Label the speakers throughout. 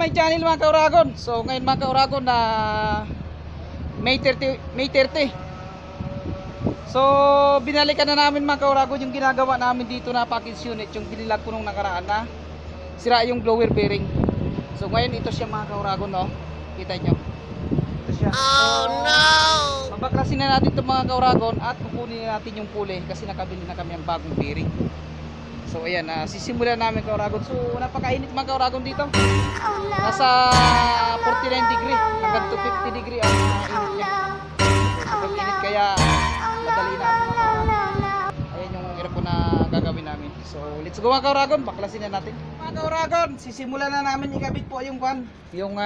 Speaker 1: my channel mga kauragon. So ngayon mga kauragon na May 30. So binalikan na namin mga kauragon yung ginagawa namin dito na package unit, yung binilag ko nung nakaraan na sira yung blower bearing. So ngayon ito siya mga kauragon, no? Kita nyo, ito siya. Oh no! Babaklasin na natin itong mga kauragon at kukunin natin yung pulley kasi nakabili na kami ang bagong bearing. So ayan, sisimulan namin kauragon. So napakainit mga kauragon dito. Nasa 49 degree hanggang 250 degree ang init niya. Sobrang init kaya madali na mga kauragon. Ayan yung aircon na gagawin namin. So let's go mga kauragon, baklasin na natin. Mga kauragon, sisimulan na namin ikabit po yung yung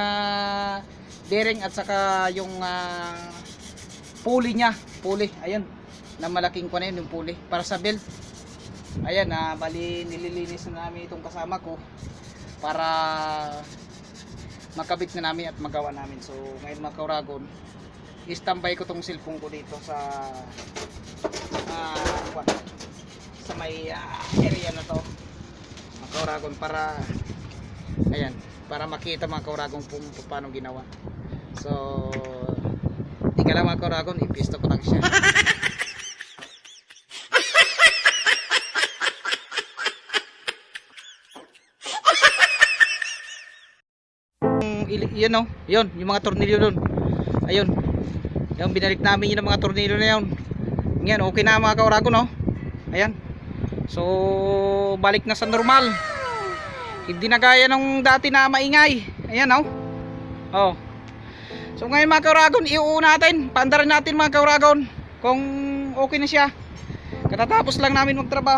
Speaker 1: bearing at saka yung pulley niya. Pulley, ayun. Na malaking na yun yung pulley para sa belt. Ayan, bali nililinis na namin itong kasama ko para makabit na namin at magawa namin. So ngayon mga kauragon, i-standby ko tong cellphone ko dito sa may area na to mga kauragon, para ayan, para makita mga kauragon kung paano ginawa. So di ka lang mga kauragon, ipisto ko lang siya. Yun o, yun yung mga tornilyo doon, ayun yung binalik namin, yun ang mga tornilyo na yun. Ngayon okay na mga kauragon, no? Ayan, so balik na sa normal, hindi na gaya nung dati na maingay. Ayan o, oh. So ngayon mga kauragon, iuuna natin, paandarin natin mga kauragon kung okay na siya. Katatapos lang namin magtrabaho.